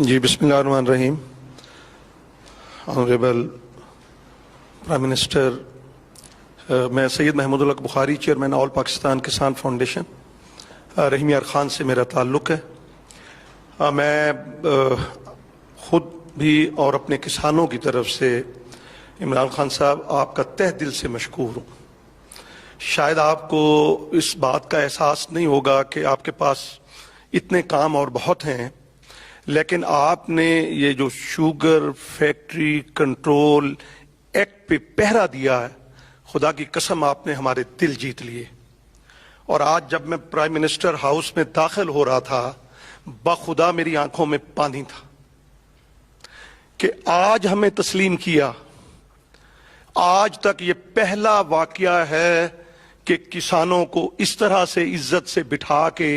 जी बिस्मिल्लाहिर्रहमानिर्रहीम। Honourable prime minister, मैं Syed Mahmood ul Haq Bukhari, chairman all Pakistan किसान फाउंडेशन, रहीम यार ख़ान से मेरा ताल्लुक़ है। मैं ख़ुद भी और अपने किसानों की तरफ से इमरान खान साहब आपका तहे दिल से मशकूर हूँ। शायद आपको इस बात का एहसास नहीं होगा कि आपके पास इतने काम और बहुत हैं, लेकिन आपने ये जो शुगर फैक्ट्री कंट्रोल एक्ट पे पहरा दिया है, खुदा की कसम आपने हमारे दिल जीत लिए। और आज जब मैं प्राइम मिनिस्टर हाउस में दाखिल हो रहा था, बखुदा मेरी आंखों में पानी था कि आज हमें तस्लीम किया। आज तक ये पहला वाकया है कि किसानों को इस तरह से इज्जत से बिठा के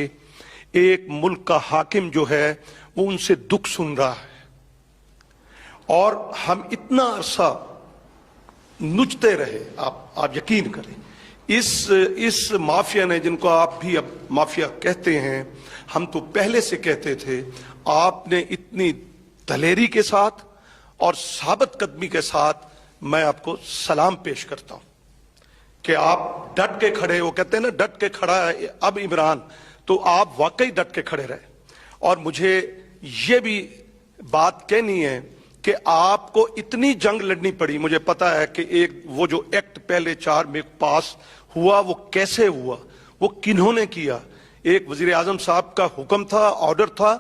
एक मुल्क का हाकिम जो है वो उनसे दुख सुन रहा है। और हम इतना अरसा नुचते रहे, आप यकीन करें, इस माफिया ने, जिनको आप भी अब माफिया कहते हैं, हम तो पहले से कहते थे, आपने इतनी दलेरी के साथ और साबित कदमी के साथ मैं आपको सलाम पेश करता हूं कि आप डट के खड़े हो। कहते हैं ना, डट के खड़ा है अब इमरान, तो आप वाकई डट के खड़े रहे। और मुझे ये भी बात कहनी है कि आपको इतनी जंग लड़नी पड़ी। मुझे पता है कि एक वो जो एक्ट पहले 4 में पास हुआ, वो कैसे हुआ, वो किन्होंने किया। एक वजीर आजम साहब का हुक्म था, ऑर्डर था,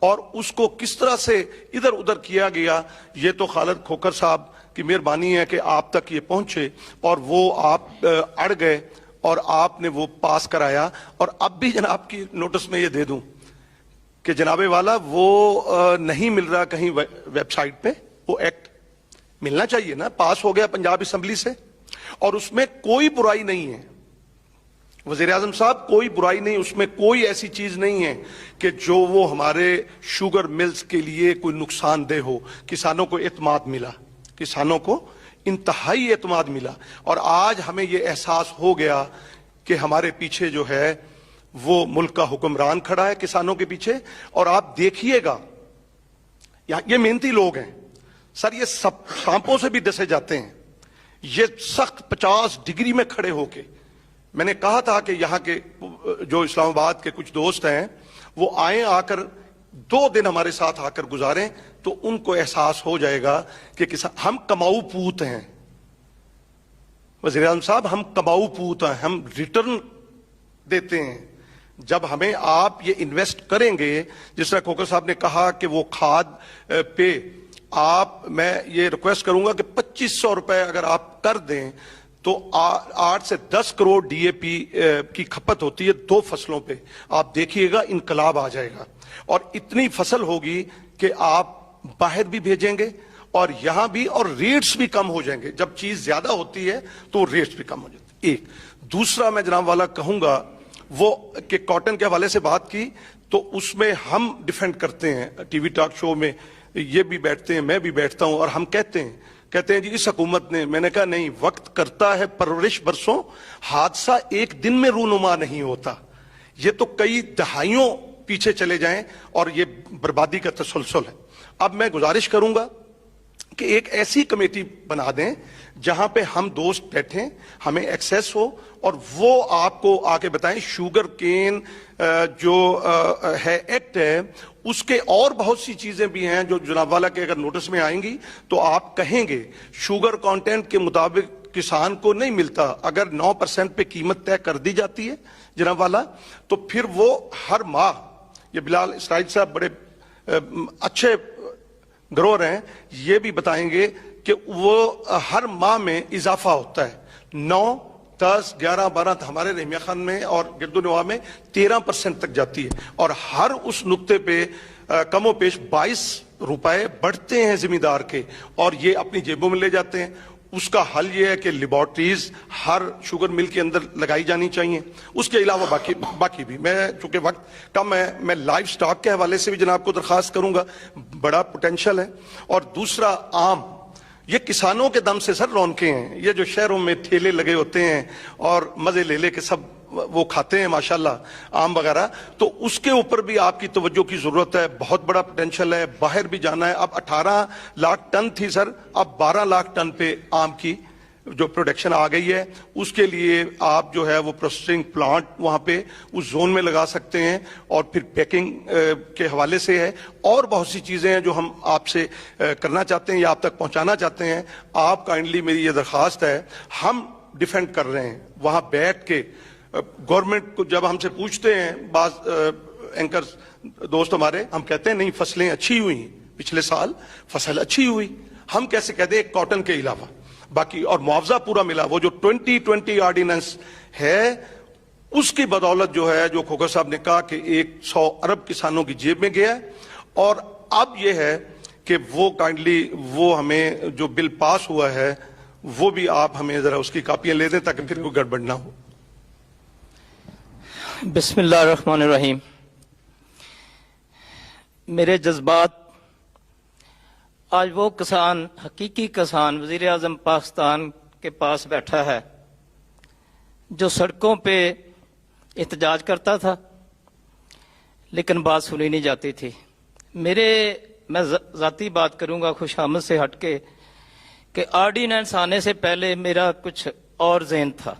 और उसको किस तरह से इधर उधर किया गया। ये तो खालिद खोखर साहब की मेहरबानी है कि आप तक ये पहुंचे, और वो आप अड़ गए और आपने वो पास कराया। और अब भी जनाब की नोटिस में ये दे दूं कि जनाबे वाला वो नहीं मिल रहा कहीं वेबसाइट पे। वो एक्ट मिलना चाहिए ना, पास हो गया पंजाब असेंबली से, और उसमें कोई बुराई नहीं है वजीर आजम साहब, कोई बुराई नहीं, उसमें कोई ऐसी चीज नहीं है कि जो वो हमारे शुगर मिल्स के लिए कोई नुकसानदेह हो। किसानों को एतमाद मिला, किसानों को इंतहाई एतमाद मिला, और आज हमें ये एहसास हो गया कि हमारे पीछे जो है वो मुल्क का हुक्मरान खड़ा है किसानों के पीछे। और आप देखिएगा, ये मेहनती लोग हैं सर, ये सब सांपों से भी डसे जाते हैं। ये सख्त 50 डिग्री में खड़े होके, मैंने कहा था कि यहाँ के जो इस्लामाबाद के कुछ दोस्त हैं वो आए, आकर 2 दिन हमारे साथ आकर गुजारें, तो उनको एहसास हो जाएगा कि हम कमाऊ पूत हैं वज़ीर आज़म साहब, हम कमाऊ पूत हैं, हम रिटर्न देते हैं। जब हमें आप ये इन्वेस्ट करेंगे, जिस तरह खोखर साहब ने कहा कि वो खाद पे आप, मैं ये रिक्वेस्ट करूंगा कि 2500 रुपए अगर आप कर दें तो 8 से 10 करोड़ डीएपी की खपत होती है 2 फसलों पे। आप देखिएगा इनकलाब आ जाएगा, और इतनी फसल होगी कि आप बाहर भी भेजेंगे और यहां भी, और रेट्स भी कम हो जाएंगे। जब चीज ज्यादा होती है तो रेट्स भी कम हो जाते हैं। एक दूसरा मैं जनाब वाला कहूंगा, वो कि कॉटन के हवाले से बात की, तो उसमें हम डिफेंड करते हैं, टीवी टॉक शो में ये भी बैठते हैं, मैं भी बैठता हूं, और हम कहते हैं जी इस हुकूमत ने, मैंने कहा नहीं, वक्त करता है परवरिश बरसों, हादसा एक दिन में रूनुमा नहीं होता। ये तो कई दहाइयों पीछे चले जाएं और ये बर्बादी का तसलसल है। अब मैं गुजारिश करूंगा कि एक ऐसी कमेटी बना दें जहां पे हम दोस्त बैठें, हमें एक्सेस हो, और वो आपको आके बताएं शुगर केन जो है एक्ट है, उसके और बहुत सी चीजें भी हैं जो जनाब वाला के अगर नोटिस में आएंगी तो आप कहेंगे शुगर कंटेंट के मुताबिक किसान को नहीं मिलता। अगर 9% पे कीमत तय कर दी जाती है जनाब वाला, तो फिर वो हर माह, ये बिलाल इसराइल साहब बड़े अच्छे ग्रोअर हैं, ये भी बताएंगे कि वो हर माह में इजाफा होता है 9, 10, 11, 12, हमारे रहमिया खान में और गिरदुनवा में 13% तक जाती है, और हर उस नुक्ते पे कमो पेश 22 रुपए बढ़ते हैं जिम्मेदार के, और ये अपनी जेबों में ले जाते हैं। उसका हल ये है कि लेबोरेटरीज हर शुगर मिल के अंदर लगाई जानी चाहिए। उसके अलावा बाकी भी, मैं चूंकि वक्त कम है, मैं लाइव स्टॉक के हवाले से भी जनाब को दरखास्त करूंगा, बड़ा पोटेंशियल है। और दूसरा, आम, ये किसानों के दम से सर रौनके हैं। ये जो शहरों में ठेले लगे होते हैं और मजे ले ले के सब वो खाते हैं माशाल्लाह आम वगैरह, तो उसके ऊपर भी आपकी तवज्जो की जरूरत है। बहुत बड़ा पोटेंशियल है, बाहर भी जाना है। अब 18 लाख टन थी सर, अब 12 लाख टन पे आम की जो प्रोडक्शन आ गई है। उसके लिए आप जो है वो प्रोसेसिंग प्लांट वहां पे उस जोन में लगा सकते हैं, और फिर पैकिंग के हवाले से है, और बहुत सी चीजें हैं जो हम आपसे करना चाहते हैं या आप तक पहुंचाना चाहते हैं। आप काइंडली, मेरी ये दरखास्त है, हम डिफेंड कर रहे हैं वहां बैठ के। गवर्नमेंट को जब हमसे पूछते हैं बाज एंकर दोस्त हमारे, हम कहते हैं नहीं फसलें अच्छी हुई, पिछले साल फसल अच्छी हुई, हम कैसे कहते हैं कॉटन के अलावा बाकी, और मुआवजा पूरा मिला। वो जो 2020 ऑर्डिनेंस है उसकी बदौलत जो है, जो खोखर साहब ने कहा कि 100 अरब किसानों की जेब में गया है, और अब ये है कि वो काइंडली वो हमें जो बिल पास हुआ है वो भी आप हमें जरा उसकी कापियां ले दें ताकि फिर कोई गड़बड़ ना हो। बिस्मिल्लाहिर्रहमानिर्रहीम। मेरे जज्बात, आज वो किसान, हकीकी किसान वजीर आजम पाकिस्तान के पास बैठा है जो सड़कों पे एहतजाज करता था लेकिन बात सुनी नहीं जाती थी। मैं ज़ाती बात करूंगा खुशामद से हटके, कि ऑर्डिनेंस आने से पहले मेरा कुछ और ज़हन था।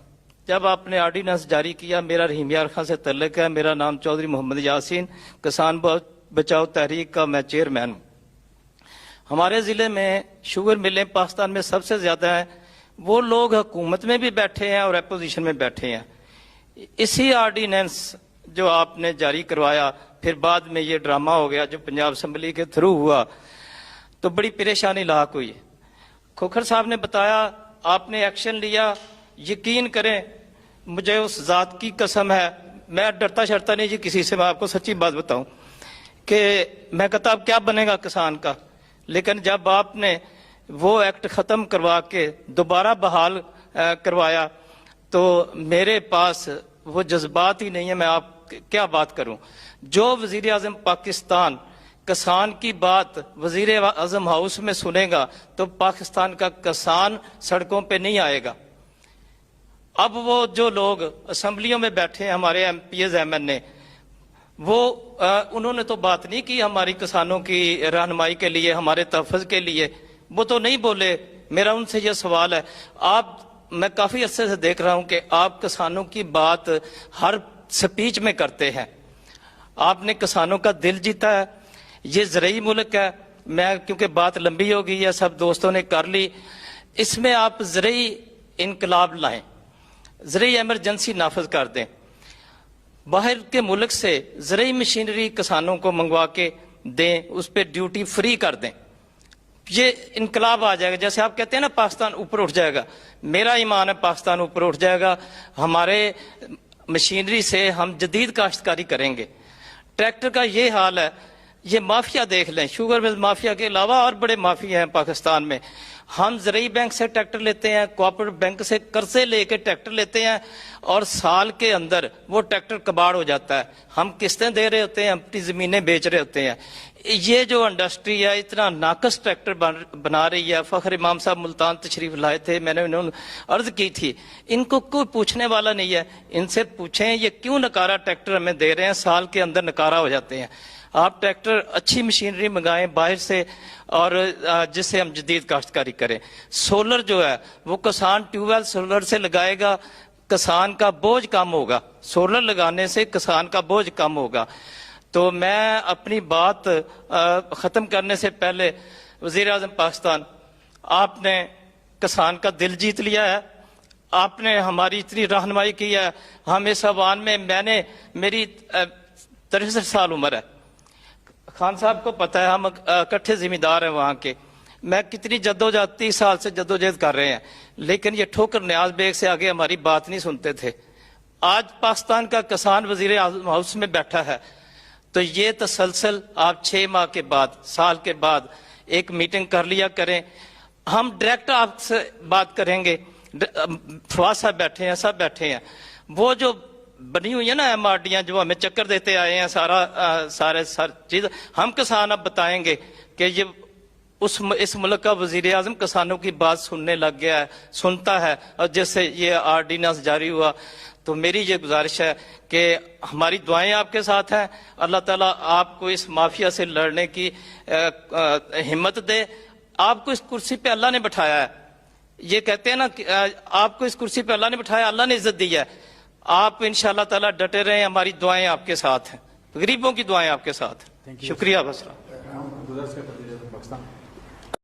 जब आपने ऑर्डिनेंस जारी किया, मेरा रहीम यार खां से तल्लुक़ है, मेरा नाम चौधरी मोहम्मद यासीन, किसान बचाओ तहरीक का मैं चेयरमैन हूँ। हमारे ज़िले में शुगर मिलें पाकिस्तान में सबसे ज़्यादा हैं। वो लोग हुकूमत में भी बैठे हैं और अपोजिशन में बैठे हैं। इसी ऑर्डिनेंस जो आपने जारी करवाया, फिर बाद में ये ड्रामा हो गया जो पंजाब असम्बली के थ्रू हुआ, तो बड़ी परेशानी लाक हुई है। खोखर साहब ने बताया आपने एक्शन लिया, यकीन करें मुझे उस ज़ात की कसम है, मैं डरता शरता नहीं जी किसी से। मैं आपको सच्ची बात बताऊं कि मैं कहता अब क्या बनेगा किसान का, लेकिन जब आपने वो एक्ट ख़त्म करवा के दोबारा बहाल करवाया तो मेरे पास वो जज्बात ही नहीं है। मैं आप क्या बात करूं। जो वज़ीर आज़म पाकिस्तान किसान की बात वज़ीर आज़म हाउस में सुनेगा तो पाकिस्तान का किसान सड़कों पे नहीं आएगा। अब वो जो लोग असम्बलियों में बैठे हैं, हमारे MPs MNA, वो उन्होंने तो बात नहीं की हमारी किसानों की रहनुमाई के लिए, हमारे तहफ़्फ़ुज़ के लिए, वो तो नहीं बोले। मेरा उनसे ये सवाल है, मैं काफ़ी अरसे से देख रहा हूँ कि आप किसानों की बात हर स्पीच में करते हैं। आपने किसानों का दिल जीता है। ये ज़रई मुल्क है। मैं क्योंकि बात लंबी हो गई है, सब दोस्तों ने कर ली, इसमें आप ज़रई इनकलाब लाएं, ज़रई एमरजेंसी नाफज कर दें। बाहर के मुल्क से ज़रई मशीनरी किसानों को मंगवा के दें, उस पर ड्यूटी फ्री कर दें। ये इनकलाब आ जाएगा। जैसे आप कहते हैं ना पाकिस्तान ऊपर उठ जाएगा, मेरा ईमान है पाकिस्तान ऊपर उठ जाएगा। हमारे मशीनरी से हम जदीद काश्तकारी करेंगे। ट्रैक्टर का ये हाल है, ये माफिया देख लें, शुगर मिल माफिया के अलावा और बड़े माफिया हैं पाकिस्तान में। हम ज़रई बैंक से ट्रैक्टर लेते हैं, कोऑपरेटिव बैंक से कर्जे लेके ट्रैक्टर लेते हैं, और साल के अंदर वो ट्रैक्टर कबाड़ हो जाता है। हम किस्तें दे रहे होते हैं, अपनी ज़मीनें बेच रहे होते हैं। ये जो इंडस्ट्री है इतना नाकस ट्रैक्टर बना रही है। फ़खर इमाम साहब मुल्तान तशरीफ लाए थे, मैंने उन्होंने अर्ज की थी, इनको कोई पूछने वाला नहीं है। इनसे पूछें ये क्यों नकारा ट्रैक्टर हमें दे रहे हैं, साल के अंदर नकारा हो जाते हैं। आप ट्रैक्टर अच्छी मशीनरी मंगाएं बाहर से, और जिससे हम जदीद काश्तकारी करें। सोलर जो है वो किसान ट्यूबवेल सोलर से लगाएगा, किसान का बोझ कम होगा। सोलर लगाने से किसान का बोझ कम होगा। तो मैं अपनी बात ख़त्म करने से पहले, वज़ीर आज़म पाकिस्तान, आपने किसान का दिल जीत लिया है, आपने हमारी इतनी रहनुमाई की है। हम इस अवान में, मेरी 63 साल उम्र है, खान साहब को पता है, हम इकट्ठे जिम्मेदार हैं वहाँ के। मैं कितनी जद्दोजहद 30 साल से जद्दोजहद कर रहे हैं, लेकिन ये ठोकर न्याज बेग से आगे हमारी बात नहीं सुनते थे। आज पाकिस्तान का किसान वज़ीर आज़म हाउस में बैठा है, तो ये तसलसल आप 6 माह के बाद, साल के बाद एक मीटिंग कर लिया करें। हम डायरेक्ट आपसे बात करेंगे। फवाद साहब बैठे हैं, सब बैठे हैं। वो जो बनी हुई है ना MRDयाँ जो हमें चक्कर देते आए हैं, सारे चीज हम किसान अब बताएंगे कि ये اس ملک کا وزیر اعظم کسانوں کی بات سننے لگ گیا ہے، سنتا ہے، اور جس سے یہ آرڈیننس جاری ہوا، تو میری یہ گزارش ہے کہ ہماری دعائیں آپ کے ساتھ ہیں، اللہ تعالیٰ آپ کو اس مافیا سے لڑنے کی ہمت دے۔ آپ کو اس کرسی پہ اللہ نے بٹھایا ہے، یہ کہتے ہیں نا کہ آپ کو اس کرسی پہ اللہ نے بٹھایا، اللہ نے عزت دی ہے، آپ انشاءاللہ تعالیٰ ڈٹے رہیں، ہماری دعائیں آپ کے ساتھ ہیں، غریبوں کی دعائیں آپ کے ساتھ ہیں۔ شکریہ بسرا۔ گزارش کرتا ہوں پاکستان